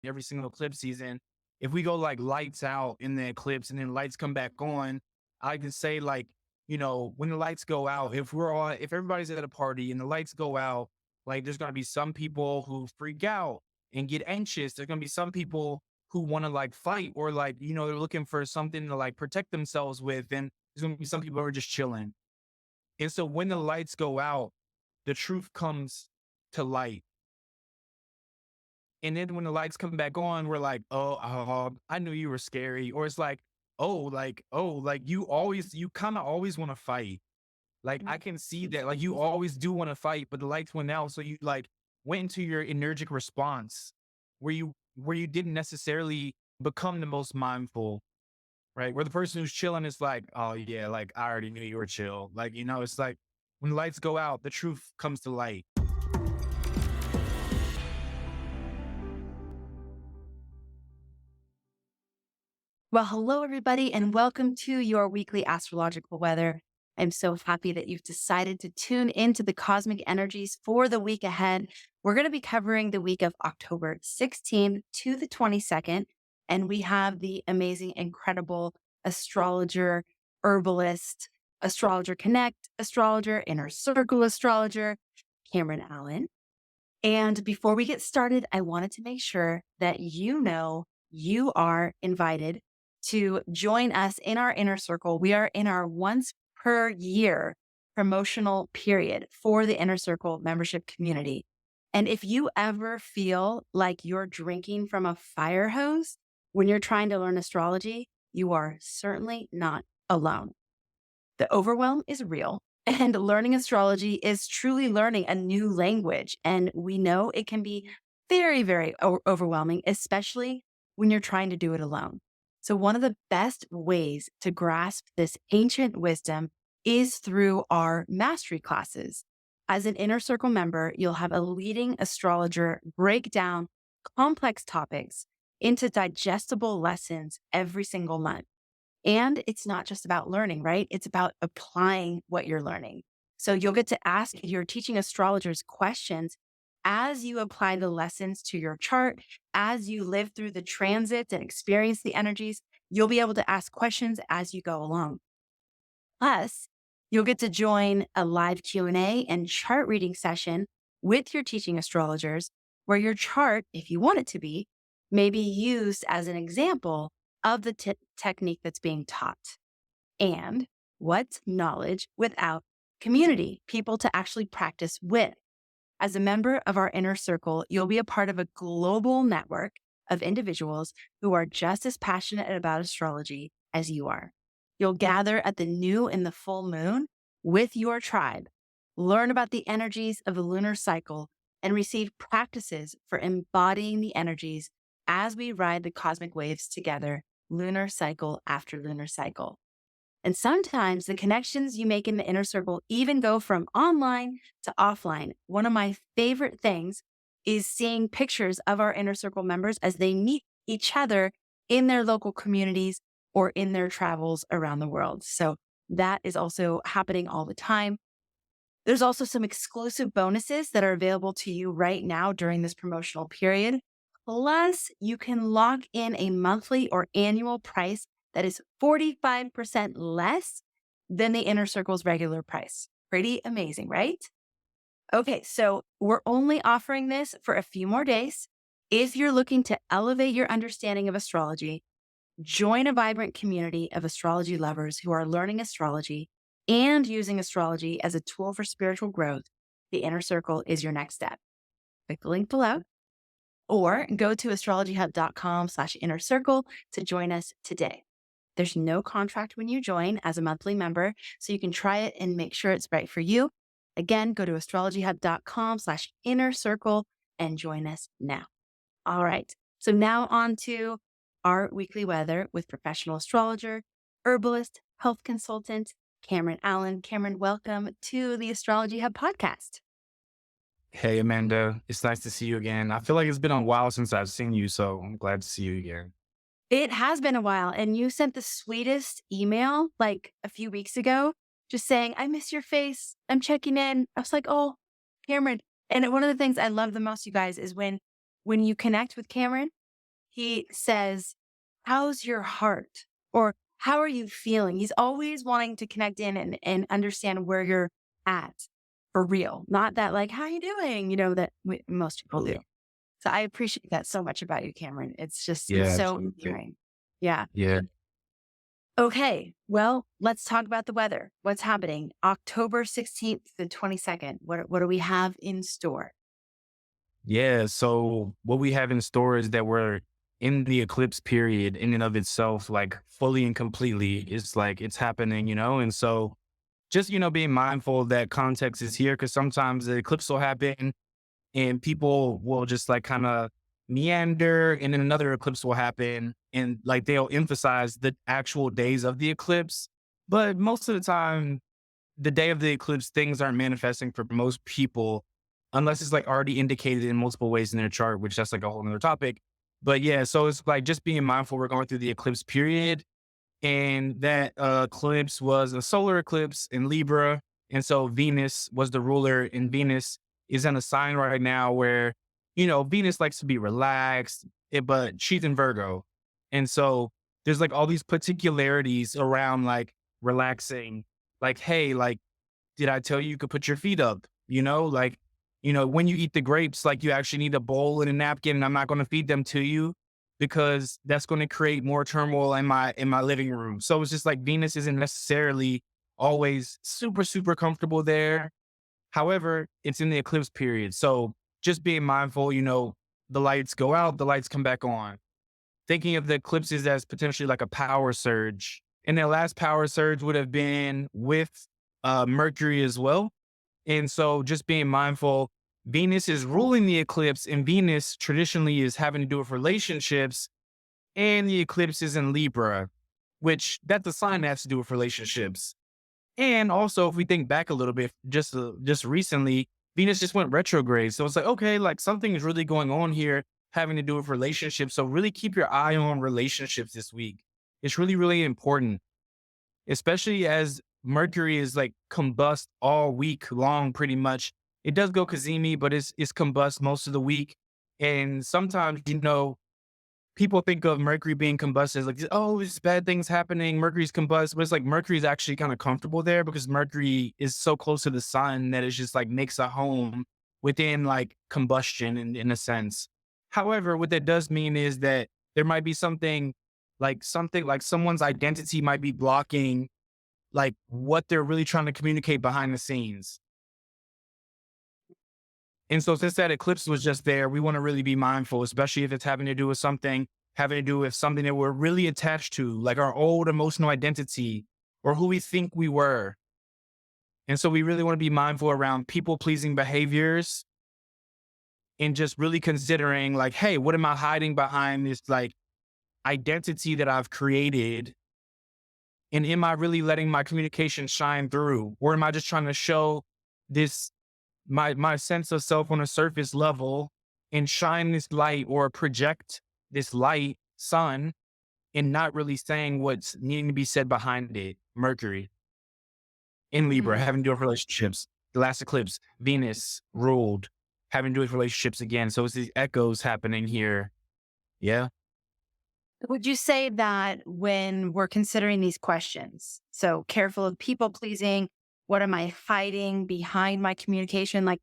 every single eclipse season, if we go like lights out in the eclipse and then lights come back on, I can say like, when the lights go out, if everybody's at a party and the lights go out, like there's going to be some people who freak out and get anxious. There's going to be some people who want to like fight or like, they're looking for something to like protect themselves with. And there's going to be some people who are just chilling. And so when the lights go out, the truth comes to light. And then when the lights come back on, we're like, oh, I knew you were scary. Or it's like, like you kind of always want to fight. Like I can see that, like you always do want to fight, but the lights went out. So you like went into your energetic response where you didn't necessarily become the most mindful, right? Where the person who's chilling is like, oh yeah, like I already knew you were chill. Like, it's like when the lights go out, the truth comes to light. Well, hello, everybody, and welcome to your weekly astrological weather. I'm so happy that you've decided to tune into the cosmic energies for the week ahead. We're going to be covering the week of October 16th to the 22nd, and we have the amazing, incredible astrologer, herbalist, Astrologer Connect astrologer, Inner Circle astrologer, Cameron Allen. And before we get started, I wanted to make sure that you are invited to join us in our inner circle. We are in our once per year promotional period for the inner circle membership community. And if you ever feel like you're drinking from a fire hose when you're trying to learn astrology, you are certainly not alone. The overwhelm is real. And learning astrology is truly learning a new language. And we know it can be very, very overwhelming, especially when you're trying to do it alone. So one of the best ways to grasp this ancient wisdom is through our mastery classes. As an inner circle member, you'll have a leading astrologer break down complex topics into digestible lessons every single month. And it's not just about learning, right? It's about applying what you're learning. So you'll get to ask your teaching astrologers questions as you apply the lessons to your chart, as you live through the transits and experience the energies. You'll be able to ask questions as you go along. Plus, you'll get to join a live Q&A and chart reading session with your teaching astrologers where your chart, if you want it to be, may be used as an example of the technique that's being taught. And what's knowledge without community, people to actually practice with? As a member of our inner circle, you'll be a part of a global network of individuals who are just as passionate about astrology as you are. You'll gather at the new and the full moon with your tribe, learn about the energies of the lunar cycle, and receive practices for embodying the energies as we ride the cosmic waves together, lunar cycle after lunar cycle. And sometimes the connections you make in the inner circle even go from online to offline. One of my favorite things is seeing pictures of our inner circle members as they meet each other in their local communities or in their travels around the world. So that is also happening all the time. There's also some exclusive bonuses that are available to you right now during this promotional period. Plus, you can lock in a monthly or annual price that is 45% less than the inner circle's regular price. Pretty amazing, right? Okay, so we're only offering this for a few more days. If you're looking to elevate your understanding of astrology, join a vibrant community of astrology lovers who are learning astrology and using astrology as a tool for spiritual growth. The inner circle is your next step. Click the link below or go to astrologyhub.com/inner circle to join us today. There's no contract when you join as a monthly member, so you can try it and make sure it's right for you. Again, go to astrologyhub.com/inner circle and join us now. All right. So now on to our weekly weather with professional astrologer, herbalist, health consultant, Cameron Allen. Cameron, welcome to the Astrology Hub podcast. Hey, Amanda, it's nice to see you again. I feel like it's been a while since I've seen you, so I'm glad to see you again. It has been a while, and you sent the sweetest email like a few weeks ago, just saying, I miss your face. I'm checking in. I was like, oh, Cameron. And one of the things I love the most, you guys, is when you connect with Cameron, he says, how's your heart? Or how are you feeling? He's always wanting to connect in and understand where you're at for real. Not that like, how you doing? That most people do. Totally. So I appreciate that so much about you, Cameron. Yeah, it's so absolutely. endearing. Yeah. Yeah. Okay. Well, let's talk about the weather. What's happening? October 16th to the 22nd. What do we have in store? Yeah. So what we have in store is that we're in the eclipse period in and of itself, like fully and completely. It's like it's happening, and so just, being mindful that context is here because sometimes the eclipse will happen and people will just like kind of meander and then another eclipse will happen and like they'll emphasize the actual days of the eclipse. But most of the time, the day of the eclipse, things aren't manifesting for most people unless it's like already indicated in multiple ways in their chart, which that's like a whole nother topic. But yeah, so it's like just being mindful we're going through the eclipse period and that eclipse was a solar eclipse in Libra. And so Venus was the ruler, and Venus is in a sign right now where, Venus likes to be relaxed, but she's in Virgo. And so there's like all these particularities around like relaxing, like, hey, like, did I tell you you could put your feet up? When you eat the grapes, like you actually need a bowl and a napkin, and I'm not going to feed them to you because that's going to create more turmoil in my living room. So it's just like Venus isn't necessarily always super, super comfortable there. However, it's in the eclipse period. So just being mindful, the lights go out, the lights come back on. Thinking of the eclipses as potentially like a power surge. And the last power surge would have been with Mercury as well. And so just being mindful, Venus is ruling the eclipse, and Venus traditionally is having to do with relationships, and the eclipse is in Libra, which that's a sign that has to do with relationships. And also, if we think back a little bit, just recently, Venus just went retrograde. So it's like, okay, like something is really going on here having to do with relationships. So really keep your eye on relationships this week. It's really, really important, especially as Mercury is like combust all week long, pretty much. It does go Cazimi, but it's combust most of the week. And sometimes, people think of Mercury being combust as like, oh, it's bad things happening. Mercury's combust, but it's like Mercury's actually kind of comfortable there because Mercury is so close to the sun that it's just like makes a home within like combustion in a sense. However, what that does mean is that there might be something like someone's identity might be blocking like what they're really trying to communicate behind the scenes. And so since that eclipse was just there, we want to really be mindful, especially if it's having to do with something that we're really attached to, like our old emotional identity or who we think we were. And so we really want to be mindful around people pleasing behaviors and just really considering like, hey, what am I hiding behind this like identity that I've created? And am I really letting my communication shine through? Or am I just trying to show this my sense of self on a surface level and shine this light or project this light sun and not really saying what's needing to be said behind it? Mercury in Libra, Mm. having to do with relationships. The last eclipse, Venus ruled, having to do with relationships again. So it's these echoes happening here. Yeah. Would you say that when we're considering these questions, so careful of people pleasing, what am I hiding behind my communication? Like,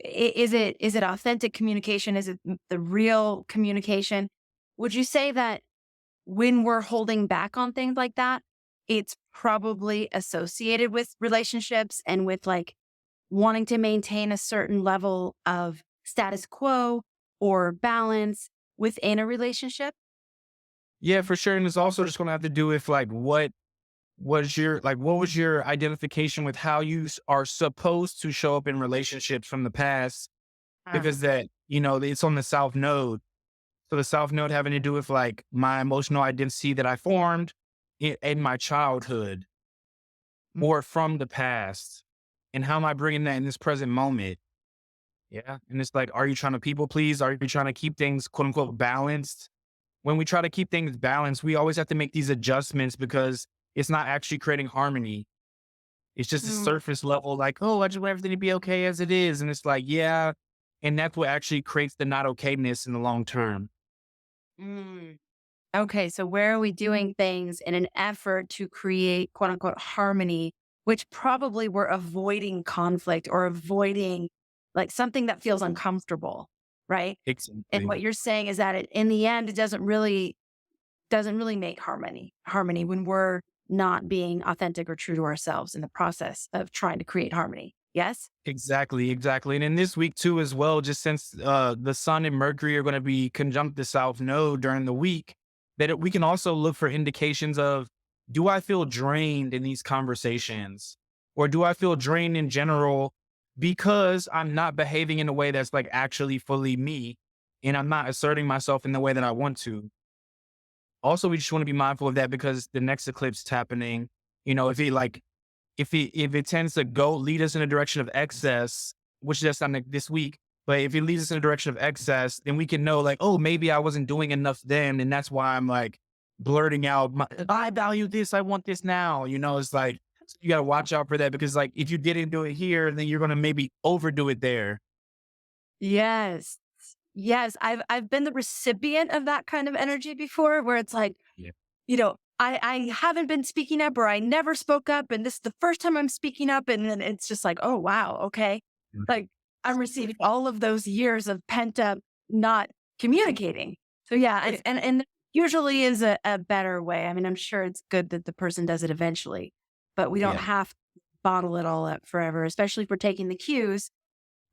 is it authentic communication? Is it the real communication? Would you say that when we're holding back on things like that, it's probably associated with relationships and with like wanting to maintain a certain level of status quo or balance within a relationship? Yeah, for sure. And it's also just going to have to do with like what was your identification with how you are supposed to show up in relationships from the past? Uh, Because it's on the South Node. So the South Node having to do with like my emotional identity that I formed in my childhood mm, or from the past. And how am I bringing that in this present moment? Yeah. And it's like, are you trying to people please? Are you trying to keep things quote unquote balanced? When we try to keep things balanced, we always have to make these adjustments because it's not actually creating harmony. It's just a mm. surface level, like, oh, I just want everything to be okay as it is. And it's like, yeah. And that's what actually creates the not okayness in the long term. Mm. Okay, so where are we doing things in an effort to create quote unquote harmony, which probably we're avoiding conflict or avoiding like something that feels uncomfortable, right? And Exactly. what you're saying is that in the end, it doesn't really make harmony when we're not being authentic or true to ourselves in the process of trying to create harmony. Yes? Exactly, exactly. And in this week too, as well, just since the sun and Mercury are going to be conjunct the South Node during the week, we can also look for indications of, do I feel drained in these conversations? Or do I feel drained in general because I'm not behaving in a way that's like actually fully me and I'm not asserting myself in the way that I want to? Also, we just want to be mindful of that because the next eclipse is happening. If it tends to go lead us in a direction of excess, which that's not like this week, but if it leads us in a direction of excess, then we can know like, oh, maybe I wasn't doing enough then, and that's why I'm like blurting out, I value this, I want this now. It's like you got to watch out for that because like if you didn't do it here, then you're gonna maybe overdo it there. Yes. Yes. I've been the recipient of that kind of energy before where it's like, Yeah. I haven't been speaking up or I never spoke up and this is the first time I'm speaking up. And then it's just like, oh wow, okay. Mm. Like I'm receiving all of those years of pent up not communicating. So yeah, and usually is a better way. I mean, I'm sure it's good that the person does it eventually, but we don't Yeah. have to bottle it all up forever, especially if we're taking the cues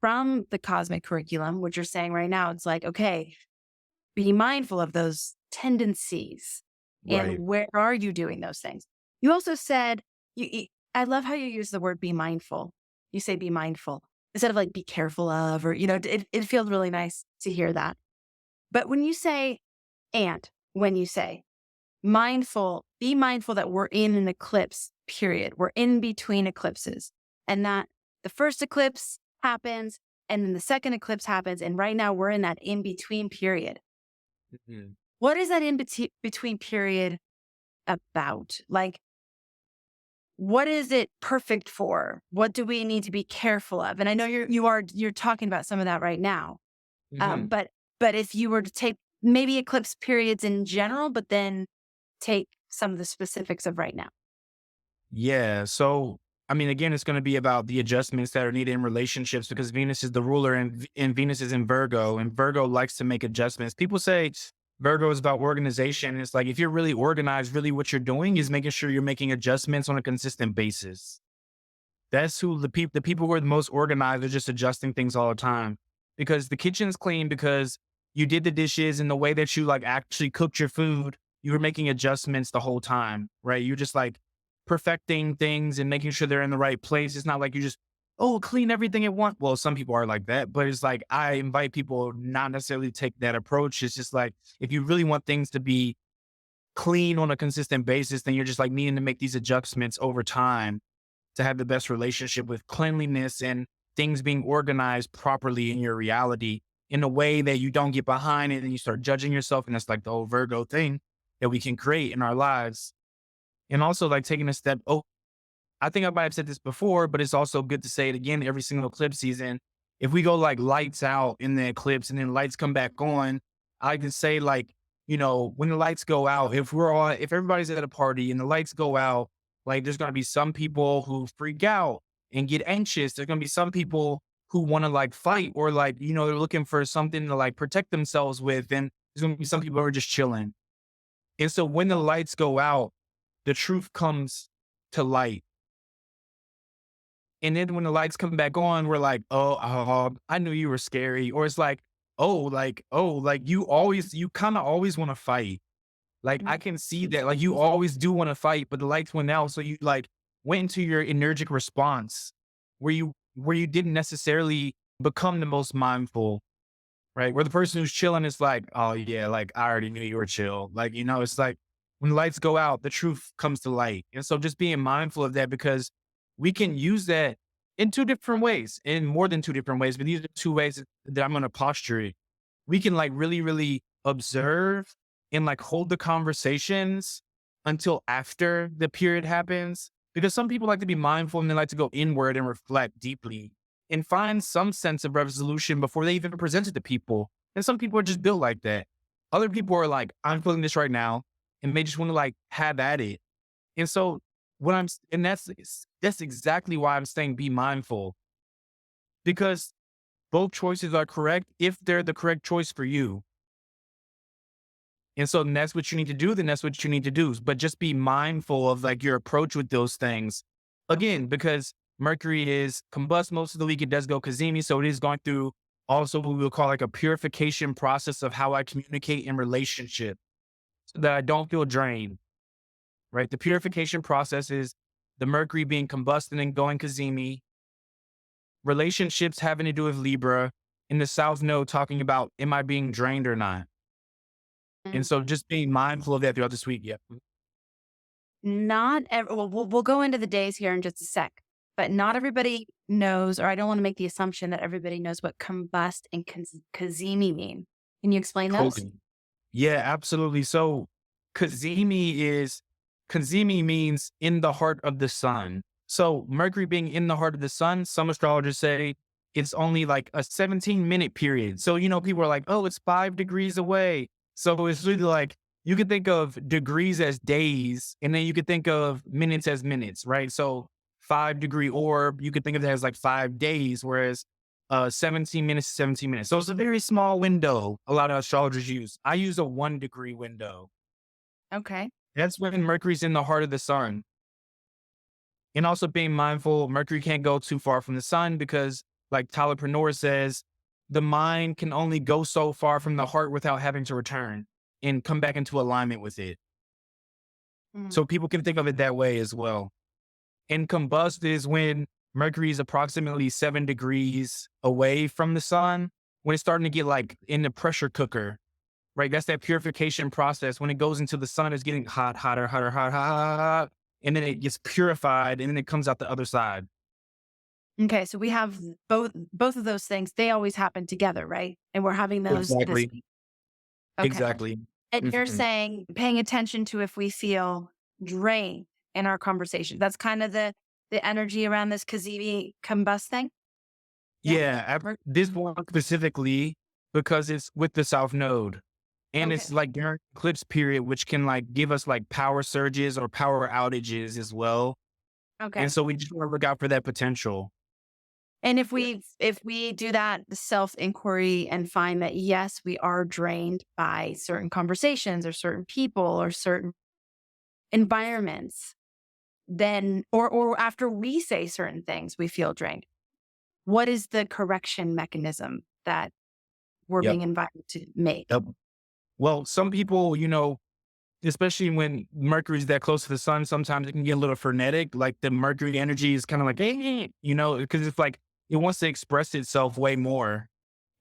from the cosmic curriculum, which you're saying right now. It's like, okay, be mindful of those tendencies and Right. where are you doing those things? You also said, I love how you use the word be mindful. You say be mindful instead of like be careful of, or, it feels really nice to hear that. But when you say, and when you say mindful, be mindful that we're in an eclipse period. We're in between eclipses and that the first eclipse happens and then the second eclipse happens. And right now we're in that in between period. Mhm. What is that in between period about? Like, what is it perfect for? What do we need to be careful of? And I know you're talking about some of that right now. Mhm. But if you were to take maybe eclipse periods in general, but then take some of the specifics of right now. Yeah. So, I mean, again, it's going to be about the adjustments that are needed in relationships because Venus is the ruler and Venus is in Virgo, and Virgo likes to make adjustments. People say Virgo is about organization. It's like if you're really organized, really what you're doing is making sure you're making adjustments on a consistent basis. That's who the people who are the most organized are just adjusting things all the time because the kitchen's clean because you did the dishes and the way that you like actually cooked your food, you were making adjustments the whole time, right? You're just like perfecting things and making sure they're in the right place. It's not like you just, oh, clean everything at once. Well, some people are like that, but it's like I invite people not necessarily to take that approach. It's just like if you really want things to be clean on a consistent basis, then you're just like needing to make these adjustments over time to have the best relationship with cleanliness and things being organized properly in your reality in a way that you don't get behind it and you start judging yourself. And that's like the whole Virgo thing that we can create in our lives. And also like taking a step. Oh, I think I might have said this before, but it's also good to say it again every single eclipse season. If we go like lights out in the eclipse and then lights come back on, I can say like, when the lights go out, if everybody's at a party and the lights go out, like there's going to be some people who freak out and get anxious. There's going to be some people who want to like fight or like, they're looking for something to like protect themselves with. And there's going to be some people who are just chilling. And so when the lights go out, the truth comes to light. And then when the lights come back on, we're like, oh, I knew you were scary. Or it's like, like you kind of always want to fight. Like I can see that, like you always do want to fight, but the lights went out. So you like went into your energetic response where you didn't necessarily become the most mindful, right? Where the person who's chilling is like, oh yeah, like I already knew you were chill. Like, it's like when the lights go out, the truth comes to light. And so just being mindful of that because we can use that in two different ways, in more than two different ways, but these are two ways that I'm going to posture it. We can like really, really observe and like hold the conversations until after the period happens. Because some people like to be mindful and they like to go inward and reflect deeply and find some sense of resolution before they even present it to people. And some people are just built like that. Other people are like, I'm feeling this right now, and they just want to like have at it. And so and that's exactly why I'm saying be mindful, because both choices are correct if they're the correct choice for you. And so that's what you need to do, then that's what you need to do. But just be mindful of like your approach with those things. Again, because Mercury is combust most of the week, it does go Cazimi. So it is going through also what we will call like a purification process of how I communicate in relationship so that I don't feel drained, right? The purification process is the Mercury being combusted and going Cazimi, relationships having to do with Libra, in the South Node talking about, am I being drained or not? And Mm. so just being mindful of that throughout this week. Yeah. Not well, we'll go into the days here in just a sec, but not everybody knows, or I don't want to make the assumption that everybody knows what combust and Kazimi mean. Can you explain those? Totally. Yeah, absolutely. So Kazimi means in the heart of the sun. So Mercury being in the heart of the sun, some astrologers say it's only like a 17-minute period. So, people are like, oh, it's 5 degrees away. So it's really like you could think of degrees as days, and then you could think of minutes as minutes, right? So 5-degree orb, you could think of that as like 5 days, whereas 17 minutes to 17 minutes. So it's a very small window a lot of astrologers use. I use a 1 degree window. Okay. That's when Mercury's in the heart of the sun. And also being mindful, Mercury can't go too far from the sun because, like Tyler Preneur says, the mind can only go so far from the heart without having to return and come back into alignment with it. Mm. So people can think of it that way as well. And combust is when Mercury is approximately 7 degrees away from the sun, when it's starting to get like in the pressure cooker, right? That's that purification process. When it goes into the sun, it's getting hot, hotter, hotter, hot, hot, hot, hot, and then it gets purified and then it comes out the other side. Okay, so we have both of those things. They always happen together, right? And we're having those this Exactly. week. Okay. Exactly. And you're Mhm. saying paying attention to if we feel drained in our conversation. That's kind of the energy around this Kazimi combust thing? Yeah? Yeah. Mer This one specifically because it's with the South Node. And Okay. it's like during eclipse period, which can like give us like power surges or power outages as well. And Okay. so we just want to look out for that potential. And if we do that self-inquiry and find that, yes, we are drained by certain conversations or certain people or certain environments, then or after we say certain things, we feel drained. What is the correction mechanism that we're Yep. being invited to make? Yep. Well, some people, especially when Mercury's that close to the sun, sometimes it can get a little frenetic. Like the Mercury energy is kind of like, hey, because it's like it wants to express itself way more.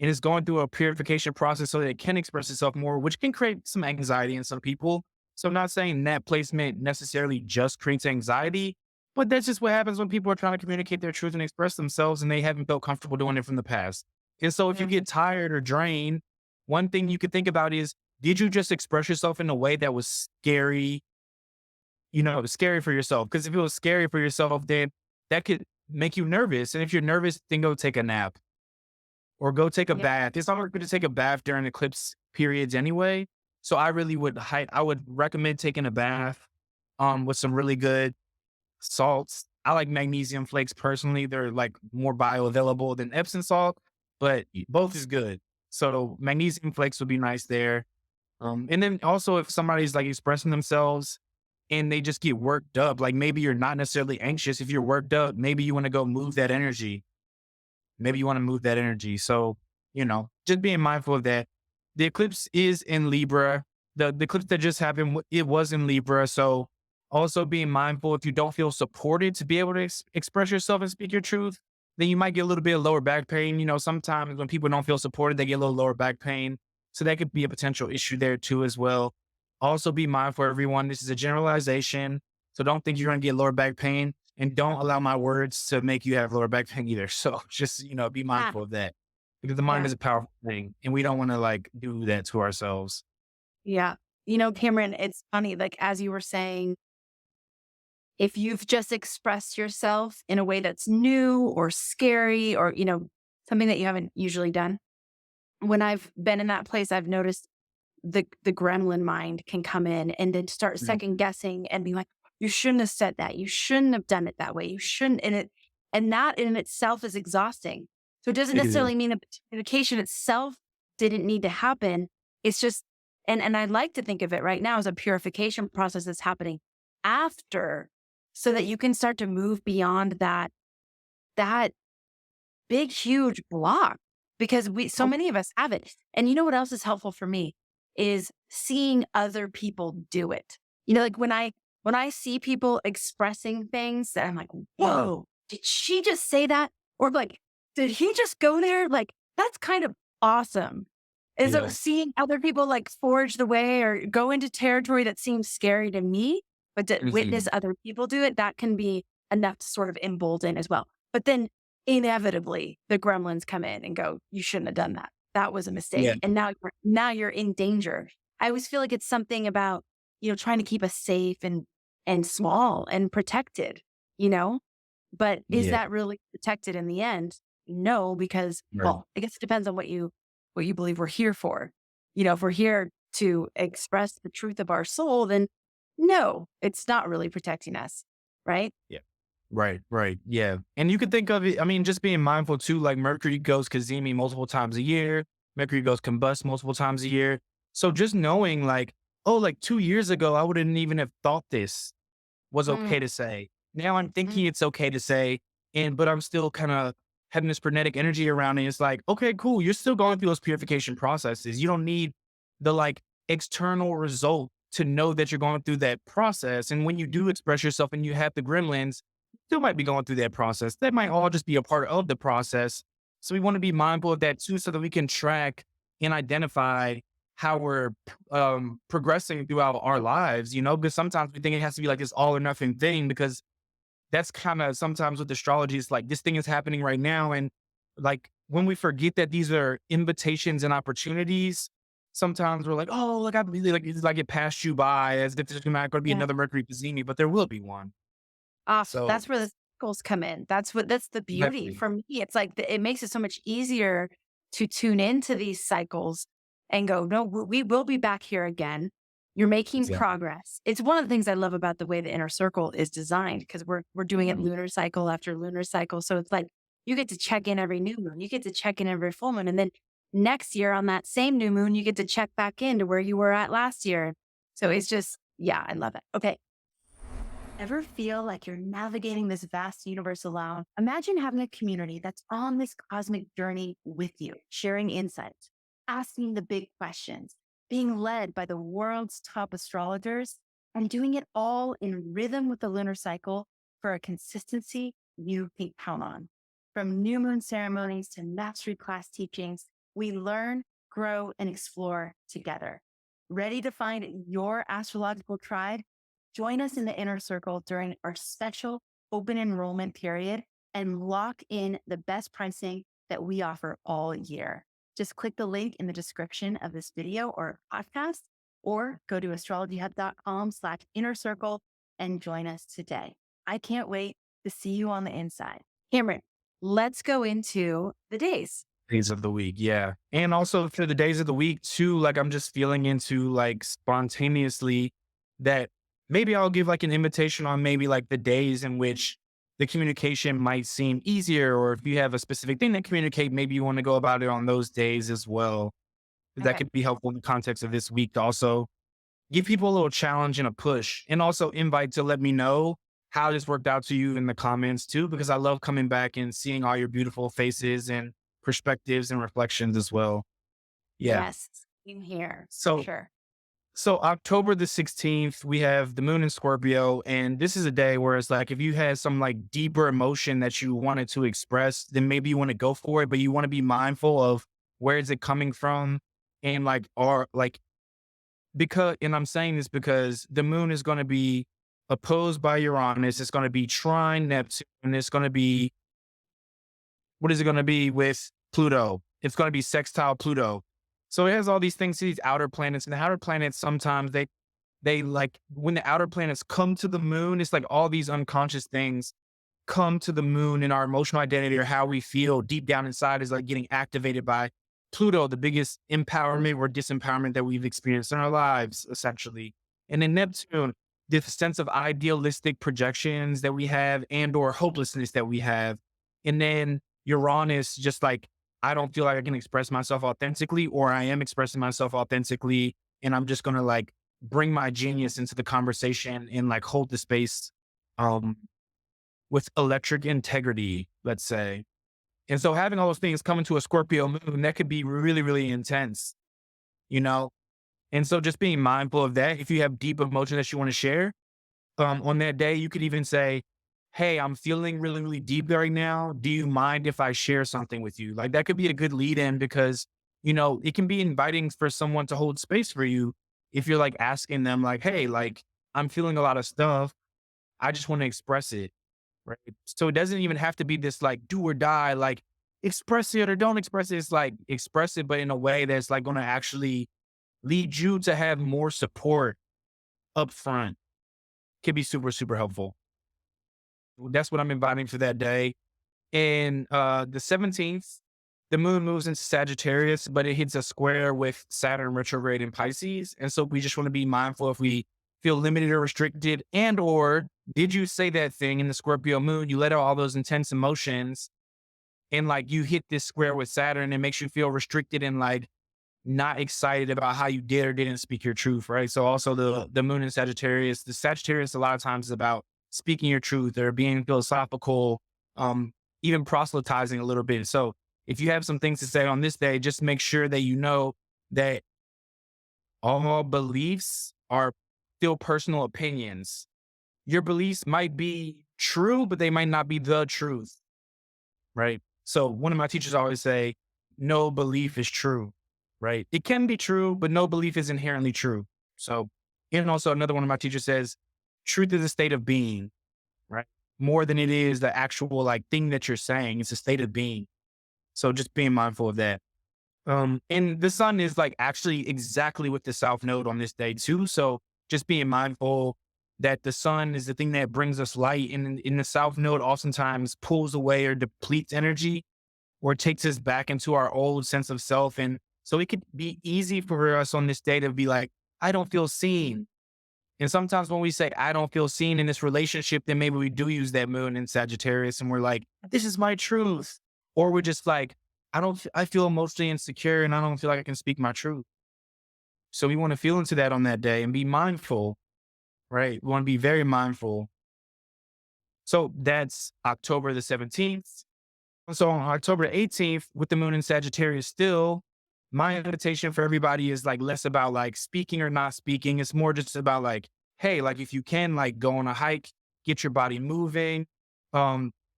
And it's going through a purification process so that it can express itself more, which can create some anxiety in some people. So I'm not saying that placement necessarily just creates anxiety, but that's just what happens when people are trying to communicate their truth and express themselves and they haven't felt comfortable doing it from the past. And so if you Mhm. get tired or drained, one thing you could think about is, did you just express yourself in a way that was scary? Scary for yourself. Because if it was scary for yourself, then that could make you nervous. And if you're nervous, then go take a nap or go take a Yeah. bath. It's not good to take a bath during eclipse periods anyway. So I would recommend taking a bath with some really good salts. I like magnesium flakes personally. They're like more bioavailable than Epsom salt, but both is good. So magnesium flakes would be nice there. And then also if somebody's like expressing themselves and they just get worked up, like maybe you're not necessarily anxious. If you're worked up, maybe you want to go move that energy. Maybe you want to move that energy. So, just being mindful of that. The eclipse is in Libra. The eclipse that just happened, it was in Libra. So also being mindful if you don't feel supported to be able to express yourself and speak your truth, then you might get a little bit of lower back pain. Sometimes when people don't feel supported, they get a little lower back pain. So that could be a potential issue there too as well. Also be mindful, everyone. This is a generalization. So don't think you're going to get lower back pain, and don't allow my words to make you have lower back pain either. So just, be Ah, mindful of that because the mind yeah. is a powerful thing and we don't want to like do that to ourselves. Yeah. Cameron, it's funny, like as you were saying, if you've just expressed yourself in a way that's new or scary or, something that you haven't usually done, when I've been in that place, I've noticed the gremlin mind can come in and then start Yeah. second guessing and be like, you shouldn't have said that. You shouldn't have done it that way. You shouldn't. And that in itself is exhausting. So it doesn't It is. necessarily mean the communication itself didn't need to happen. It's just, and I like to think of it right now as a purification process that's happening after, so that you can start to move beyond that big, huge block, because so Oh, many of us have it. And you know what else is helpful for me is seeing other people do it. Like when I see people expressing things that I'm like, whoa, did she just say that? Or like, did he just go there? Like, that's kind of awesome. And so yeah. seeing other people like forge the way or go into territory that seems scary to me, but to witness Mhm. other people do it, that can be enough to sort of embolden as well. But then inevitably the gremlins come in and go, you shouldn't have done that. That was a Yeah. mistake. And now you're in danger. I always feel like it's something about, trying to keep us safe and small and protected, you know? But is Yeah. that really protected in the end? No, because, Right. well, I guess it depends on what you believe we're here for. If we're here to express the truth of our soul, then no, it's not really protecting us, right? Yeah. Right, right. Yeah. And you could think of it, I mean, just being mindful too, like Mercury goes Cazimi multiple times a year, Mercury goes Combust multiple times a year. So just knowing like, oh, like 2 years ago, I wouldn't even have thought this was okay Mm, to say. Now I'm mm, thinking it's okay to say, but I'm still kind of having this frenetic energy around it. It's like, okay, cool. You're still going through those purification processes. You don't need the like external result to know that you're going through that process. And when you do express yourself and you have the gremlins, you still might be going through that process. That might all just be a part of the process. So we want to be mindful of that too, so that we can track and identify how we're progressing throughout our lives, because sometimes we think it has to be like this all or nothing thing, because that's kind of sometimes with astrology, it's like this thing is happening right now. And like when we forget that these are invitations and opportunities, sometimes we're like, oh, like I really like it's like it passed you by as if there's not going to be yeah. another Mercury Cazimi, but there will be one. So That's where the cycles come in. That's the beauty exactly. for me. It's like it makes it so much easier to tune into these cycles and go, no, we will be back here again. You're making Exactly. progress. It's one of the things I love about the way the inner circle is designed, because we're doing it Mhm. lunar cycle after lunar cycle. So it's like you get to check in every new moon, you get to check in every full moon, and then next year on that same new moon, you get to check back into where you were at last year. So it's just, yeah, I love it. Okay. Ever feel like you're navigating this vast universe alone? Imagine having a community that's on this cosmic journey with you, sharing insights, asking the big questions, being led by the world's top astrologers, and doing it all in rhythm with the lunar cycle for a consistency you can count on. From new moon ceremonies to mastery class teachings, we learn, grow, and explore together. Ready to find your astrological tribe? Join us in the inner circle during our special open enrollment period and lock in the best pricing that we offer all year. Just click the link in the description of this video or podcast, or go to astrologyhub.com/inner circle and join us today. I can't wait to see you on the inside. Cameron, let's go into the days. Days of the week, yeah. And also for the days of the week too, like I'm just feeling into like spontaneously that maybe I'll give like an invitation on maybe like the days in which the communication might seem easier, or if you have a specific thing to communicate, maybe you want to go about it on those days as well. That Okay. could be helpful in the context of this week to also give people a little challenge and a push, and also invite to let me know how this worked out to you in the comments too, because I love coming back and seeing all your beautiful faces and perspectives and reflections as well. Yeah. Yes, in here for So, sure. so October the 16th, we have the moon in Scorpio. And this is a day where it's like, if you had some like deeper emotion that you wanted to express, then maybe you want to go for it, but you want to be mindful of where is it coming from, and like, or like, and I'm saying this because the moon is going to be opposed by Uranus. It's going to be trine Neptune. And it's going to be, what is it going to be with Pluto? It's going to be sextile Pluto. So it has all these things, these outer planets, and the outer planets sometimes they like when the outer planets come to the moon, it's like all these unconscious things come to the moon, and our emotional identity or how we feel deep down inside is like getting activated by Pluto, the biggest empowerment or disempowerment that we've experienced in our lives, essentially. And then Neptune, the sense of idealistic projections that we have and or hopelessness that we have. And then Uranus, just like, I don't feel like I can express myself authentically, or I am expressing myself authentically. And I'm just going to like bring my genius into the conversation and like hold the space um, with electric integrity, let's say. And so having all those things come into a Scorpio moon, that could be really, really intense, you know? And so just being mindful of that. If you have deep emotion that you want to share, on that day, you could even say, hey, I'm feeling really, really deep right now. Do you mind if I share something with you? Like that could be a good lead in because, it can be inviting for someone to hold space for you. If you're like asking them like, hey, like I'm feeling a lot of stuff. I just want to express it. Right. So it doesn't even have to be this like do or die, like express it or don't express it. It's like express it, but in a way that's like going to actually lead you to have more support up front. Could be super, super helpful. That's what I'm inviting for that day. And the 17th, the moon moves into Sagittarius, but it hits a square with Saturn retrograde in Pisces. And so we just want to be mindful if we feel limited or restricted, and or did you say that thing in the Scorpio moon? You let out all those intense emotions and like you hit this square with Saturn and it makes you feel restricted and like not excited about how you did or didn't speak your truth, right? So also the moon in Sagittarius, the Sagittarius a lot of times is about speaking your truth or being philosophical, even proselytizing a little bit. So if you have some things to say on this day, just make sure that you know that all beliefs are still personal opinions. Your beliefs might be true, but they might not be the truth, right? So one of my teachers always say, no belief is true, right? It can be true, but no belief is inherently true. So, and also another one of my teachers says, truth is a state of being, right? More than it is the actual like thing that you're saying. It's a state of being. So just being mindful of that. And the sun is like actually exactly with the south node on this day too. So just being mindful that the sun is the thing that brings us light, and in the south node oftentimes pulls away or depletes energy or takes us back into our old sense of self. And so it could be easy for us on this day to be like, I don't feel seen. And sometimes when we say, I don't feel seen in this relationship, then maybe we do use that moon in Sagittarius and we're like, this is my truth. Or we're just like, I feel emotionally insecure and I don't feel like I can speak my truth. So we want to feel into that on that day and be mindful, right? We want to be very mindful. So that's October the 17th. So on October 18th, with the moon in Sagittarius still, my invitation for everybody is like less about like speaking or not speaking. It's more just about like, hey, like if you can like go on a hike, get your body moving,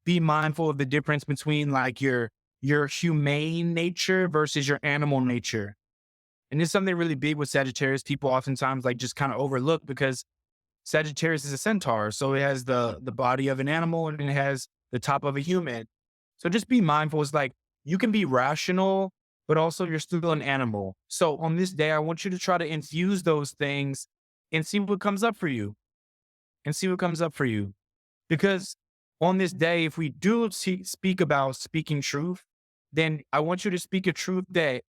be mindful of the difference between like your humane nature versus your animal nature. And it's something really big with Sagittarius. People oftentimes like just kind of overlook because Sagittarius is a centaur. So it has the body of an animal and it has the top of a human. So just be mindful. It's like you can be rational, but also you're still an animal. So on this day, I want you to try to infuse those things and see what comes up for you and see what comes up for you. Because on this day, if we do speak about speaking truth, then I want you to speak a truth that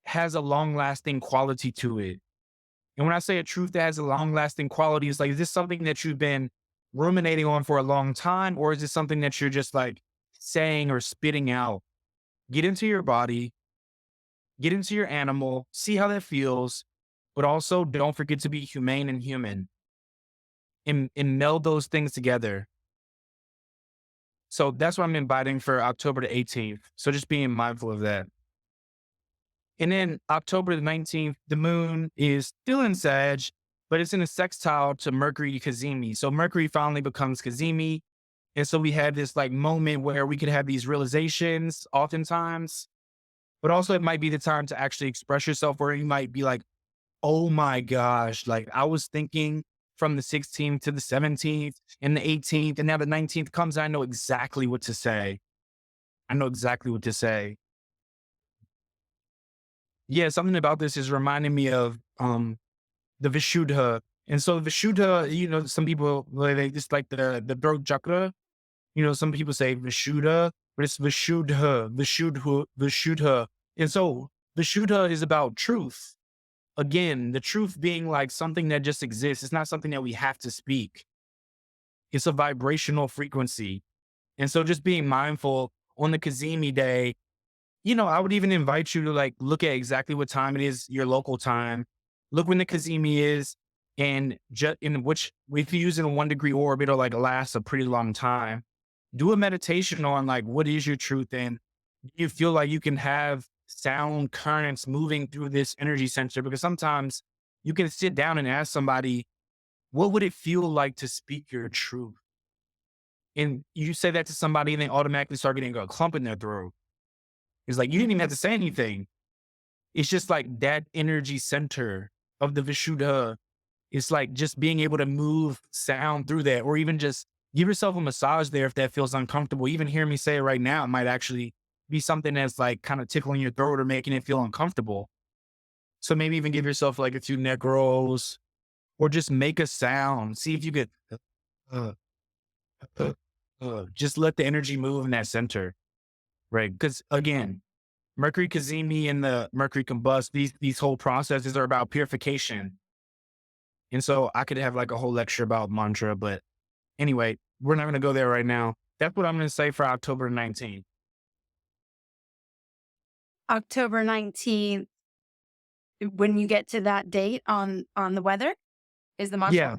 has a long lasting quality to it. And when I say a truth that has a long lasting quality, it's like, is this something that you've been ruminating on for a long time? Or is this something that you're just like saying or spitting out? Get into your body, get into your animal, see how that feels, but also don't forget to be humane and human and meld those things together. So that's what I'm inviting for October the 18th. So just being mindful of that. And then October the 19th, the moon is still in Sag, but it's in a sextile to Mercury Cazimi. So Mercury finally becomes Cazimi. And so we have this like moment where we could have these realizations oftentimes, but also it might be the time to actually express yourself where you might be like, oh my gosh, like I was thinking from the 16th to the 17th and the 18th, and now the 19th comes, I know exactly what to say. I know exactly what to say. Yeah, something about this is reminding me of the Vishuddha. And so Vishuddha, some people they just like the throat chakra. Some people say Vishuddha, but it's Vishuddha, Vishuddha, Vishuddha. And so Vishuddha is about truth. Again, the truth being like something that just exists. It's not something that we have to speak. It's a vibrational frequency. And so just being mindful on the Cazimi day, I would even invite you to like look at exactly what time it is, your local time. Look when the Cazimi is, and just in which, if you use it in a 1 degree orb, it'll like last a pretty long time. Do a meditation on like what is your truth, and do you feel like you can have sound currents moving through this energy center? Because sometimes you can sit down and ask somebody, what would it feel like to speak your truth? And you say that to somebody and they automatically start getting a clump in their throat. It's like you didn't even have to say anything. It's just like that energy center of the Vishuddha. It's like just being able to move sound through that, or even just give yourself a massage there if that feels uncomfortable. Even hear me say it right now, it might actually be something that's like kind of tickling your throat or making it feel uncomfortable. So maybe even give yourself like a few neck rolls, or just make a sound. See if you could uh, just let the energy move in that center, right? Because again, Mercury Cazimi and the Mercury Combust, these whole processes are about purification. And so I could have like a whole lecture about mantra, but anyway, we're not going to go there right now. That's what I'm going to say for October 19th. October 19th, when you get to that date on the weather, is the mantra? Yeah.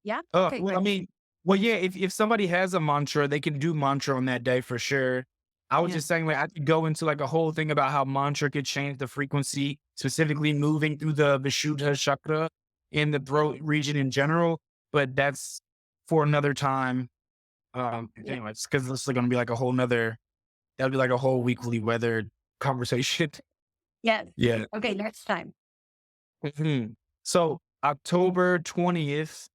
Yeah? Okay, Well, I great. mean, well, yeah, if somebody has a mantra, they can do mantra on that day for sure. I was Yeah. just saying, like, I could go into like a whole thing about how mantra could change the frequency, specifically moving through the Vishuddha chakra in the throat region in general. But that's for another time. Yeah. Anyways, because this is going to be like a whole nother, that'll be like a whole weekly weather conversation. Yes. Yeah. Okay, next time. Mhm. So October 20th,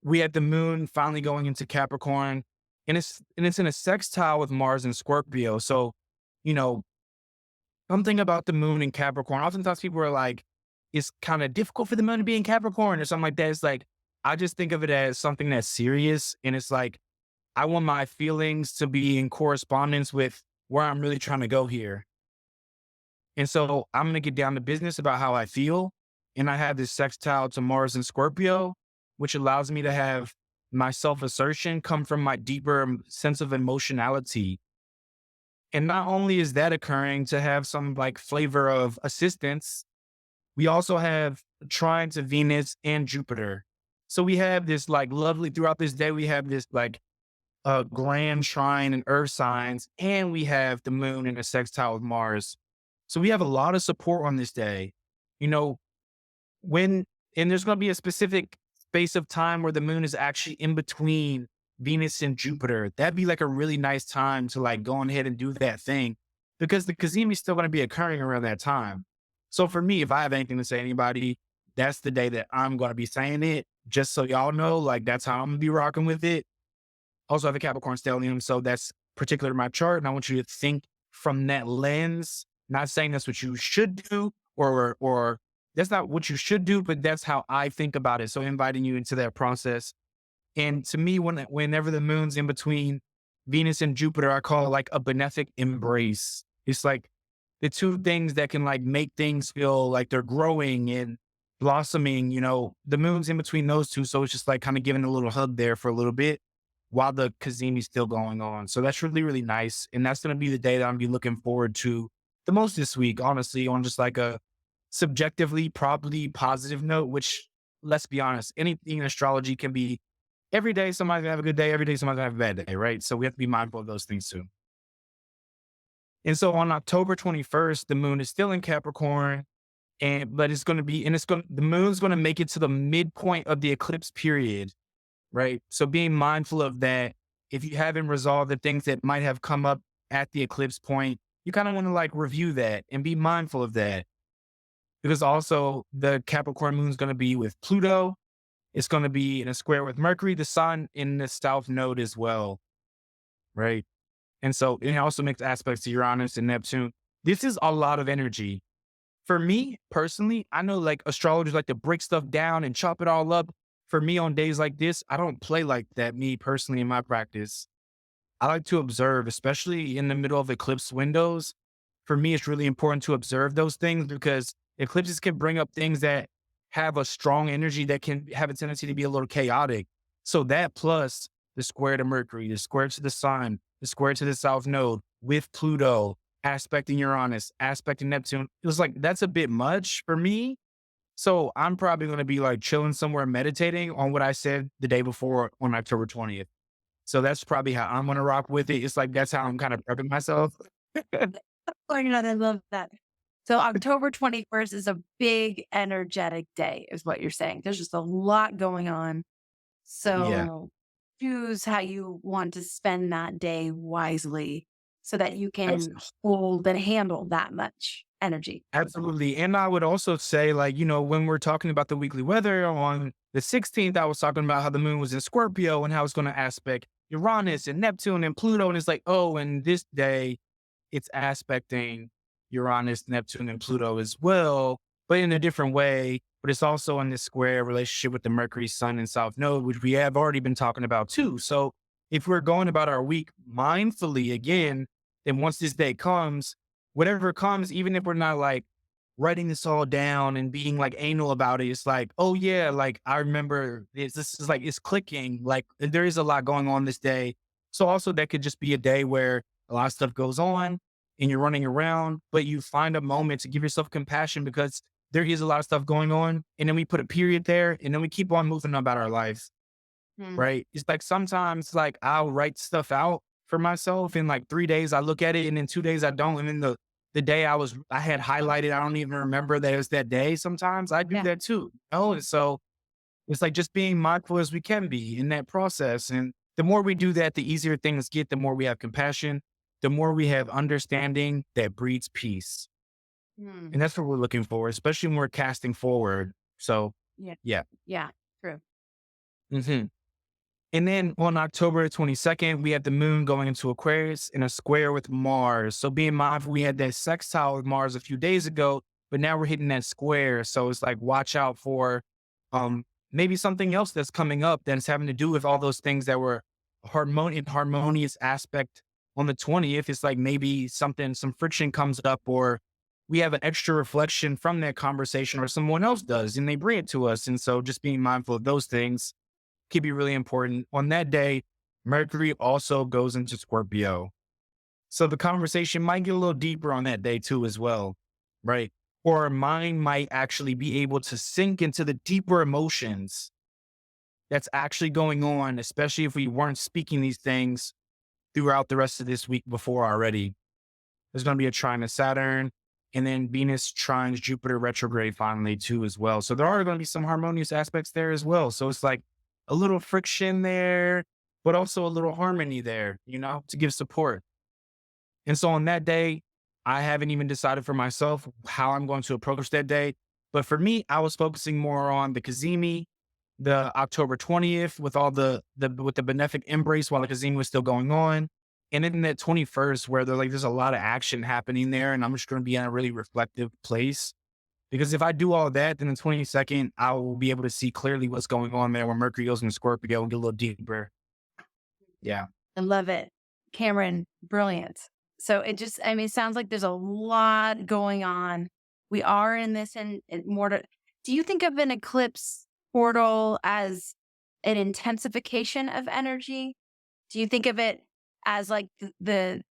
we had the moon finally going into Capricorn, and it's in a sextile with Mars and Scorpio. So, you know, something about the moon in Capricorn. Oftentimes people are like, it's kind of difficult for the moon to be in Capricorn or something like that. It's like I just think of it as something that's serious, and it's like I want my feelings to be in correspondence with where I'm really trying to go here. And so I'm going to get down to business about how I feel. And I have this sextile to Mars and Scorpio, which allows me to have my self assertion come from my deeper sense of emotionality. And not only is that occurring to have some like flavor of assistance, we also have trine to Venus and Jupiter. So we have this like lovely throughout this day, we have this like grand trine and earth signs, and we have the moon in a sextile with Mars. So we have a lot of support on this day. You know, when, and there's going to be a specific space of time where the moon is actually in between Venus and Jupiter. That'd be like a really nice time to like go on ahead and do that thing, because the Cazimi is still going to be occurring around that time. So for me, if I have anything to say to anybody, that's the day that I'm going to be saying it, just so y'all know, like that's how I'm going to be rocking with it. Also have a Capricorn stellium, so that's particular to my chart, and I want you to think from that lens. Not saying that's what you should do, or that's not what you should do, but that's how I think about it. So inviting you into that process. And to me, whenever the moon's in between Venus and Jupiter, I call it like a benefic embrace. It's like the two things that can like make things feel like they're growing and blossoming. The moon's in between those two, so it's just like kind of giving a little hug there for a little bit while the Cazimi's still going on. So that's really, really nice. And that's going to be the day that I'm going to be looking forward to the most this week, honestly, on just like a subjectively, probably positive note, which, let's be honest, anything in astrology can be every day somebody's going to have a good day, every day somebody's going to have a bad day, right? So we have to be mindful of those things too. And so on October 21st, the moon is still in Capricorn, but it's going to be, and the moon's going to make it to the midpoint of the eclipse period, right? So being mindful of that, if you haven't resolved the things that might have come up at the eclipse point, you kind of want to like review that and be mindful of that. Because also the Capricorn moon is going to be with Pluto. It's going to be in a square with Mercury, the sun in the south node as well, right? And so it also makes aspects to Uranus and Neptune. This is a lot of energy. For me personally, I know like astrologers like to break stuff down and chop it all up. For me on days like this, I don't play like that, me personally in my practice. I like to observe, especially in the middle of eclipse windows. for me, it's really important to observe those things because eclipses can bring up things that have a strong energy that can have a tendency to be a little chaotic. So that plus the square to Mercury, the square to the sun, the square to the south node with Pluto, aspecting Uranus, aspecting Neptune. It was like, that's a bit much for me. So I'm probably going to be like chilling somewhere meditating on what I said the day before on October 20th. So that's probably how I'm going to rock with it. It's like, that's how I'm kind of prepping myself. Oh my God, I love that. So October 21st is a big energetic day, is what you're saying. There's just a lot going on. Yeah. So choose how you want to spend that day wisely so that you can hold and handle that much energy. Absolutely. And I would also say, like, when we're talking about the weekly weather on the 16th, I was talking about how the moon was in Scorpio and how it's going to aspect Uranus and Neptune and Pluto. And it's like, oh, and this day it's aspecting Uranus, Neptune, and Pluto as well, but in a different way. But it's also in this square relationship with the Mercury, Sun, and South Node, which we have already been talking about too. So if we're going about our week mindfully again, then once this day comes, whatever comes, even if we're not like writing this all down and being like anal about it, it's like, oh yeah, like I remember this is like, it's clicking. Like there is a lot going on this day. So also that could just be a day where a lot of stuff goes on and you're running around, but you find a moment to give yourself compassion because there is a lot of stuff going on. And then we put a period there and then we keep on moving about our lives. Hmm. Right. It's like sometimes like I'll write stuff out for myself in like 3 days. I look at it and in 2 days I don't. And then the day I had highlighted, I don't even remember that it was that day. Sometimes I do Yeah. that too. And so it's like just being mindful as we can be in that process. And the more we do that, the easier things get, the more we have compassion, the more we have understanding that breeds peace. Hmm. And that's what we're looking for, especially when we're casting forward. So Yeah. yeah. Yeah. True. hmm And then on October 22nd, we had the moon going into Aquarius in a square with Mars. So being mindful, we had that sextile with Mars a few days ago, but now we're hitting that square. So it's like, watch out for um, maybe something else that's coming up that's having to do with all those things that were harmonious aspect on the 20th. It's like maybe some friction comes up or we have an extra reflection from that conversation or someone else does and they bring it to us. And so just being mindful of those things could be really important. On that day, Mercury also goes into Scorpio. So the conversation might get a little deeper on that day too, as well. Right. Or our mind might actually be able to sink into the deeper emotions that's actually going on, especially if we weren't speaking these things throughout the rest of this week before already. There's going to be a trine of Saturn and then Venus trines Jupiter retrograde finally too, as well. So there are going to be some harmonious aspects there as well. So it's like a little friction there, but also a little harmony there, to give support. And so on that day, I haven't even decided for myself how I'm going to approach that day. But for me, I was focusing more on the Cazimi, the October 20th with all with the benefic embrace while the Cazimi was still going on. And then that 21st where there's a lot of action happening there. And I'm just going to be in a really reflective place. Because if I do all that, then the 22nd, I will be able to see clearly what's going on there when Mercury goes into Scorpio and get a little deeper. Yeah. I love it. Cameron, brilliant. So it sounds like there's a lot going on. We are in this and more do you think of an eclipse portal as an intensification of energy? Do you think of it as like the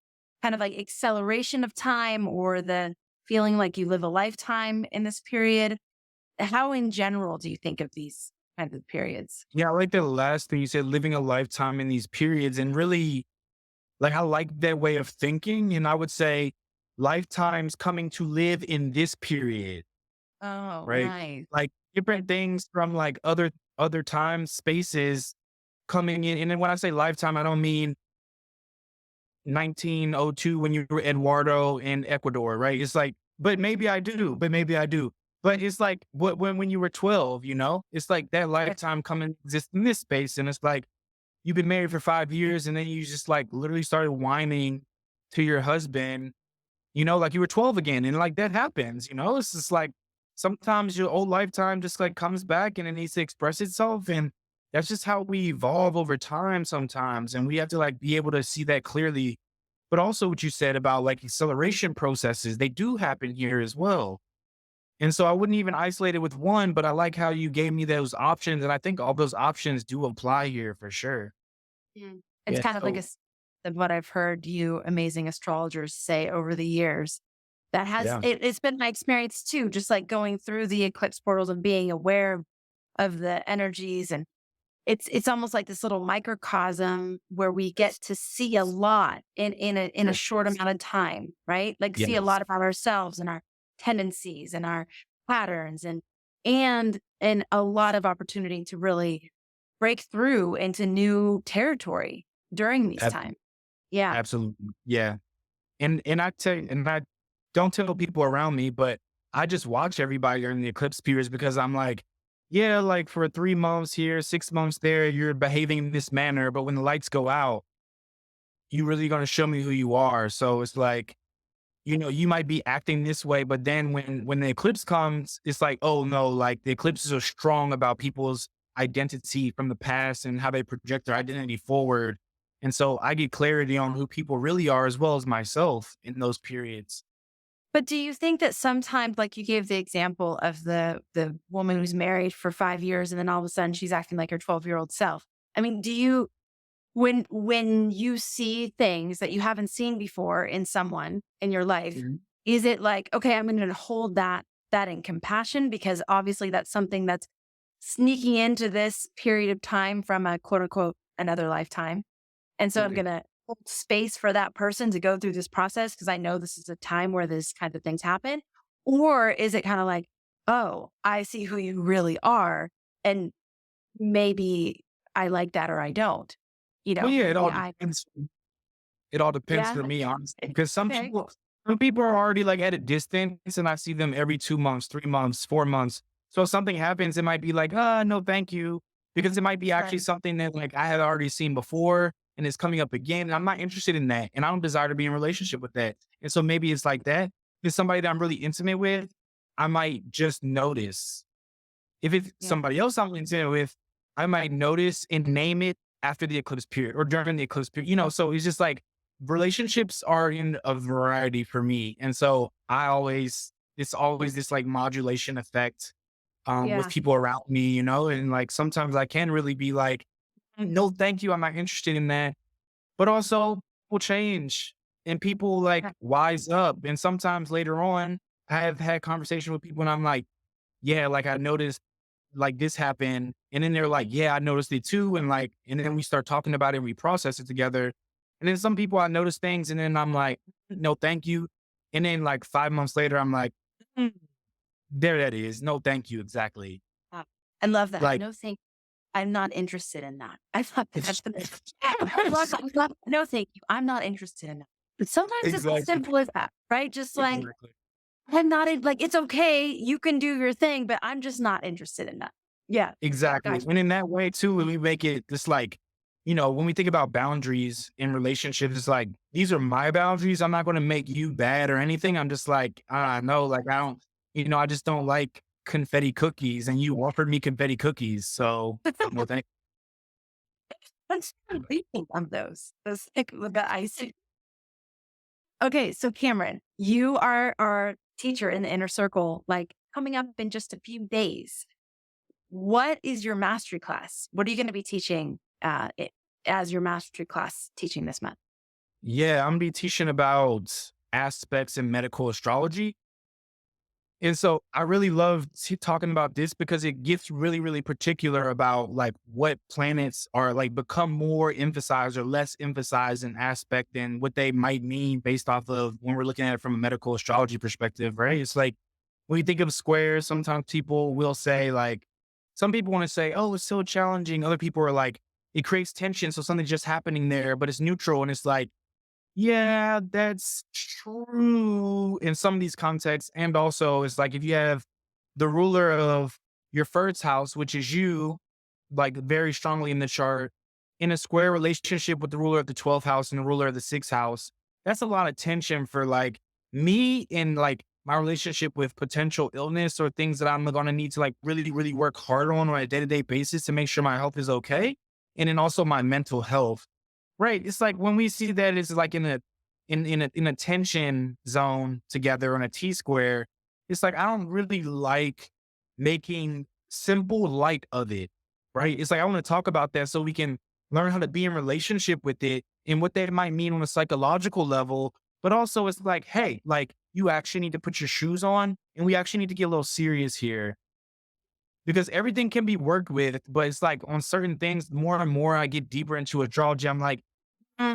kind of like acceleration of time or the feeling like you live a lifetime in this period? How in general do you think of these kinds of periods? Yeah. I like the last thing you said, living a lifetime in these periods. And really, like, I like that way of thinking. And I would say lifetimes coming to live in this period, Oh, right? nice. Like different things from like other time spaces coming in. And then when I say lifetime, I don't mean 1902 when you were Eduardo in Ecuador, right? It's like, but maybe I do, but maybe I do. But it's like when you were 12, it's like that lifetime coming exist in this space. And it's like you've been married for 5 years and then you just like literally started whining to your husband, like you were 12 again. And like that happens, it's just like sometimes your old lifetime just like comes back and it needs to express itself. And that's just how we evolve over time sometimes. And we have to like be able to see that clearly But also what you said about like acceleration processes, they do happen here as well. And so I wouldn't even isolate it with one, but I like how you gave me those options. And I think all those options do apply here for sure. Mm. It's Yeah. kind of like So, of what I've heard you amazing astrologers say over the years. That has yeah. it's been my experience too, just like going through the eclipse portals and being aware of the energies, and it's almost like this little microcosm where we get to see a lot in a Yeah. short amount of time, right? Like see a Yes. lot about ourselves and our tendencies and our patterns, and a lot of opportunity to really break through into new territory during these Ab- times. Yeah. Absolutely. Yeah. And I don't tell people around me, but I just watch everybody during the eclipse periods because I'm like, yeah, like for 3 months here, 6 months there, you're behaving in this manner. But when the lights go out, you really going to show me who you are. So it's like, you might be acting this way, but then when the eclipse comes, it's like, oh no, like the eclipses are strong about people's identity from the past and how they project their identity forward. And so I get clarity on who people really are as well as myself in those periods. But do you think that sometimes, like you gave the example of the woman who's married for 5 years and then all of a sudden she's acting like her 12-year-old self? I mean, do you when you see things that you haven't seen before in someone in your life, Mhm. is it like, okay, I'm going to hold that in compassion because obviously that's something that's sneaking into this period of time from a quote unquote another lifetime. And so I'm Right. going to hold space for that person to go through this process because I know this is a time where this kind of things happen. Or is it kind of like, oh, I see who you really are. And maybe I like that or I don't. Well, yeah, it Maybe all I, depends. It all depends yeah. for me, honestly, because Okay. some people are already like at a distance and I see them every 2 months, 3 months, 4 months. So if something happens, it might be like, no, thank you. Because it might be actually Right. something that like I had already seen before and it's coming up again. And I'm not interested in that. And I don't desire to be in a relationship with that. And so maybe it's like that. If somebody that I'm really intimate with, I might just notice. If it's Yeah. somebody else I'm intimate with, I might notice and name it after the eclipse period or during the eclipse period. So it's just like relationships are in a variety for me. And so it's always this like modulation effect with Yeah. people around me, and like sometimes I can really be like, no, thank you. I'm not interested in that. But also people change and people like Yeah. wise up. And sometimes later on, I have had conversation with people and I'm like, yeah, like I noticed like this happened. And then they're like, yeah, I noticed it too. And then we start talking about it and we process it together. And then some people I notice things and then I'm like, no, thank you. And then like 5 months later, I'm like, "Mm, there that is. No, thank you. Exactly. Uh, I love that. Like No, thank I'm not interested in that. I thought that's it's the no, thank you. I'm not interested in that. But sometimes it's as exactly, simple as that, right? Just like exactly, I'm not in, like it's okay. You can do your thing, but I'm just not interested in that. Yeah. exactly. Gotcha. And in that way too, when we make it just like, when we think about boundaries in relationships, it's like, these are my boundaries. I'm not going to make you bad or anything. I'm just like, no, like I don't, I just don't like confetti cookies and you offered me confetti cookies. So, well, thank That's thinking of those. Those like the icing. Okay, so Cameron, you are our teacher in the inner circle, like coming up in just a few days. What is your mastery class? What are you going to be teaching as your mastery class teaching this month? Yeah, I'm gonna be teaching about aspects in medical astrology. And so I really love talking about this because it gets really, really particular about like what planets are like become more emphasized or less emphasized in aspect than what they might mean based off of when we're looking at it from a medical astrology perspective, right? It's like when you think of squares, sometimes people will say like, some people want to say, oh, it's so challenging. Other people are like, it creates tension. So something's just happening there, but it's neutral. And it's like, yeah, that's true in some of these contexts. And also, it's like if you have the ruler of your first house, which is you, like very strongly in the chart, in a square relationship with the ruler of the 12th house and the ruler of the sixth house, that's a lot of tension for like me in like my relationship with potential illness or things that I'm going to need to like really, really work hard on a day to day basis to make sure my health is okay. And then also my mental health. Right. It's like when we see that it's like in a tension zone together on a T square, it's like I don't really like making simple light of it, right? It's like I want to talk about that so we can learn how to be in relationship with it and what that might mean on a psychological level. But also, it's like, hey, like you actually need to put your shoes on, and we actually need to get a little serious here because everything can be worked with. But it's like on certain things, more and more I get deeper into astrology, I'm like,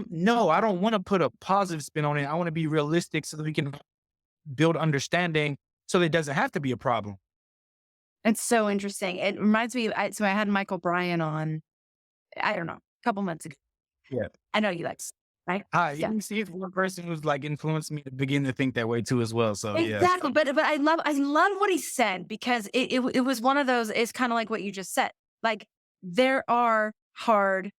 no, I don't want to put a positive spin on it. I want to be realistic so that we can build understanding so that it doesn't have to be a problem. It's so interesting. It reminds me, so I had Michael Bryan on, I don't know, a couple months ago. Yeah. I know you like, right? Yeah. He's one person who's like influenced me to begin to think that way too as well. So yeah. Exactly. But I love what he said because it was one of those, it's kind of like what you just said. Like there are hard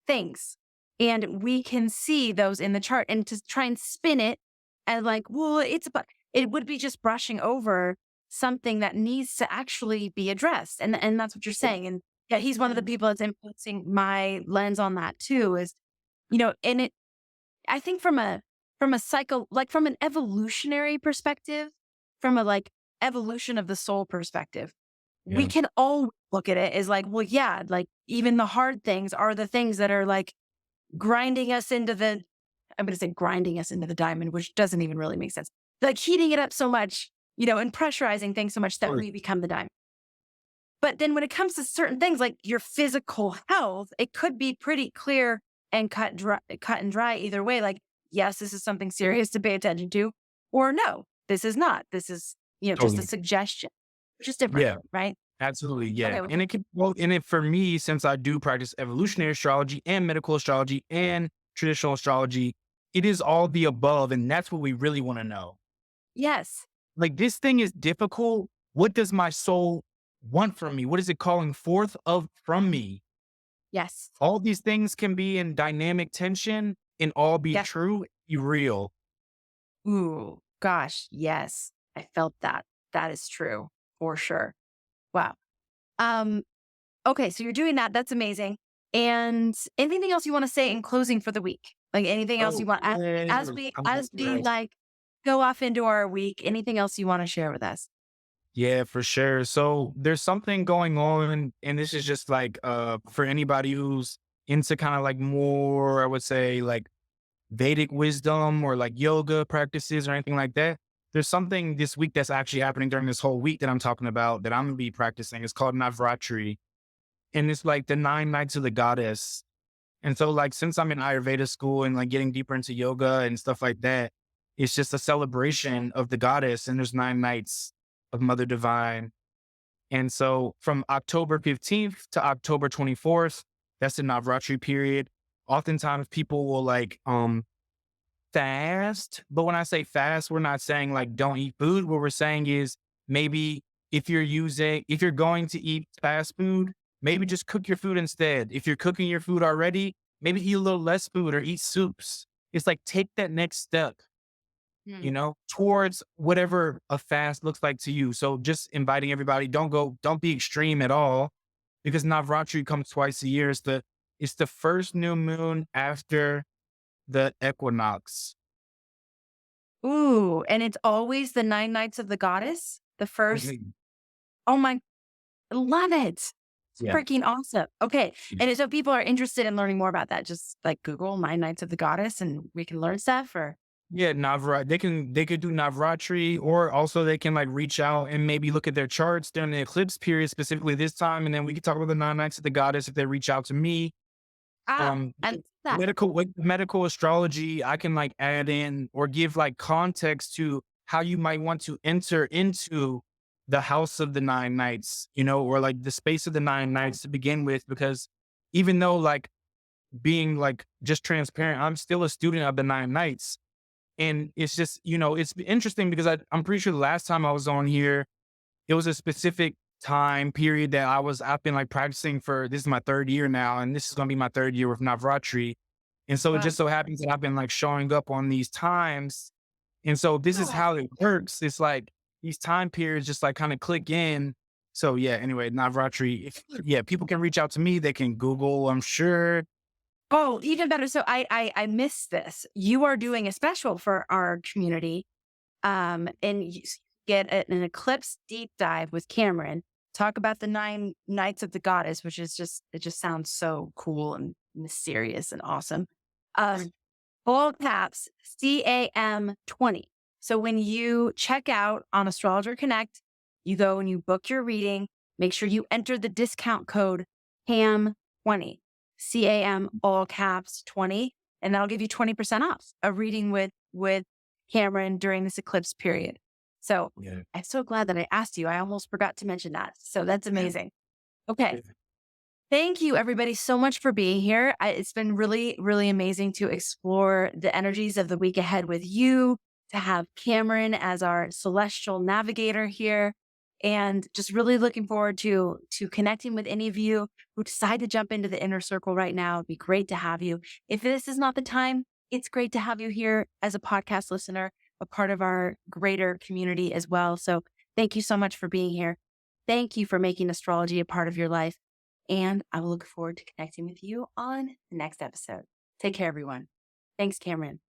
things and we can see those in the chart, and to try and spin it and like, well, it would be just brushing over something that needs to actually be addressed. And that's what you're saying. And yeah, he's one of the people that's influencing my lens on that too, is, and I think from from an evolutionary perspective, from a like evolution of the soul perspective, we Yeah. can all look at it as like, well, yeah, like even the hard things are the things that are like grinding us into the, I'm going to say grinding us into the diamond, which doesn't even really make sense. Like heating it up so much, and pressurizing things so much that Sure. we become the diamond. But then when it comes to certain things like your physical health, it could be pretty clear and cut and dry either way. Like, yes, this is something serious to pay attention to, or no, this is not. This is, just a Totally. suggestion, which is different, Yeah. right? Absolutely. Yeah. Okay. And it could, well, and it for me, since I do practice evolutionary astrology and medical astrology and traditional astrology, it is all the above. And that's what we really want to know. Yes. Like this thing is difficult. What does my soul want from me? What is it calling forth of from me? Yes. All these things can be in dynamic tension and all be Yes. true, be real. Ooh, gosh. Yes. I felt that. That is true for sure. Wow. Um, okay. So you're doing that. That's amazing. And anything else you want to say in closing for the week? Like anything else Oh, you want as man. we like go off into our week, anything else you want to share with us? Yeah, for sure. So there's something going on, and this is just like for anybody who's into kind of like more, I would say like Vedic wisdom or like yoga practices or anything like that. There's something this week that's actually happening during this whole week that I'm talking about that I'm gonna be practicing. It's called Navaratri. And it's like the 9 nights of the goddess. And so like since I'm in Ayurveda school and like getting deeper into yoga and stuff like that, it's just a celebration of the goddess. And there's 9 nights of Mother Divine. And so from October 15th to October 24th, that's the Navratri period. Oftentimes people will like fast. But when I say fast, we're not saying like don't eat food. What we're saying is maybe if you're going to eat fast food, maybe just cook your food instead. If you're cooking your food already, maybe eat a little less food or eat soups. It's like take that next step, Hmm. towards whatever a fast looks like to you. So just inviting everybody, don't be extreme at all because Navratri comes twice a year. It's the first new moon after the equinox. Ooh, and it's always the 9 nights of the goddess, the first. Mhm. Oh my, love it. Yeah. Freaking awesome. Okay. Yeah. And so people are interested in learning more about that. Just like Google 9 nights of the goddess and we can learn stuff, or Yeah, they could do Navratri, or also they can like reach out and maybe look at their charts during the eclipse period, specifically this time, and then we can talk about the 9 nights of the goddess if they reach out to me. Um, and that. medical astrology, I can like add in or give like context to how you might want to enter into the house of the 9 nights, or like the space of the 9 nights to begin with, because even though like being like just transparent, I'm still a student of the 9 nights. And it's just, it's interesting because I'm pretty sure the last time I was on here, it was a specific time period that I've been like practicing for, this is my third year now, and this is going to be my third year with Navratri. And so it Wow. just so happens that I've been like showing up on these times. And so this is how it works. It's like these time periods just like kind of click in. So yeah, anyway, Navratri, yeah, people can reach out to me. They can Google, I'm sure, Oh, even better. So I missed this. You are doing a special for our community. And you get an eclipse deep dive with Cameron. Talk about the 9 nights of the goddess, which is it just sounds so cool and mysterious and awesome. All caps CAM 20. So when you check out on Astrologer Connect, you go and you book your reading. Make sure you enter the discount code CAM 20, CAM all caps 20, and that'll give you 20% off a reading with Cameron during this eclipse period. So Yeah. I'm so glad that I asked you. I almost forgot to mention that. So that's amazing. Okay. Thank you, everybody, so much for being here. It's been really, really amazing to explore the energies of the week ahead with you, to have Cameron as our celestial navigator here, and just really looking forward to connecting with any of you who decide to jump into the inner circle right now. It'd be great to have you. If this is not the time, it's great to have you here as a podcast listener, a part of our greater community as well. So thank you so much for being here. Thank you for making astrology a part of your life. And I will look forward to connecting with you on the next episode. Take care, everyone. Thanks, Cameron.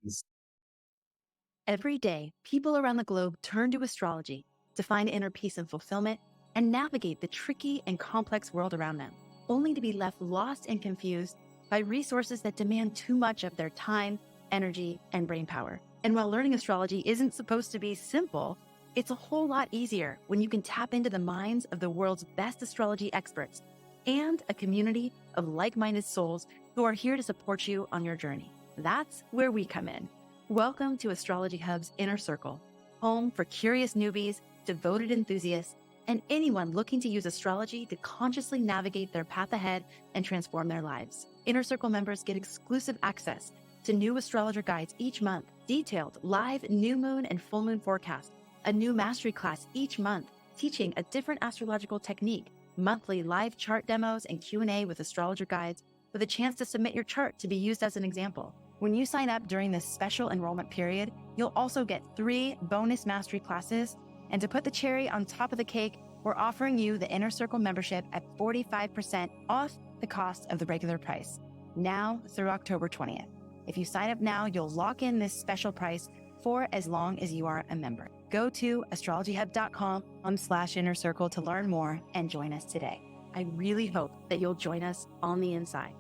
Every day, people around the globe turn to astrology to find inner peace and fulfillment and navigate the tricky and complex world around them, only to be left lost and confused by resources that demand too much of their time, energy, and brain power. And while learning astrology isn't supposed to be simple, it's a whole lot easier when you can tap into the minds of the world's best astrology experts and a community of like-minded souls who are here to support you on your journey. That's where we come in. Welcome to Astrology Hub's Inner Circle, home for curious newbies, devoted enthusiasts, and anyone looking to use astrology to consciously navigate their path ahead and transform their lives. Inner Circle members get exclusive access to new astrologer guides each month, detailed live new moon and full moon forecast, a new mastery class each month teaching a different astrological technique, monthly live chart demos and Q&A with astrologer guides with a chance to submit your chart to be used as an example. When you sign up during this special enrollment period, you'll also get 3 bonus mastery classes. And to put the cherry on top of the cake, we're offering you the Inner Circle membership at 45% off the cost of the regular price, now through October 20th. If you sign up now, you'll lock in this special price for as long as you are a member. Go to astrologyhub.com/inner circle to learn more and join us today. I really hope that you'll join us on the inside.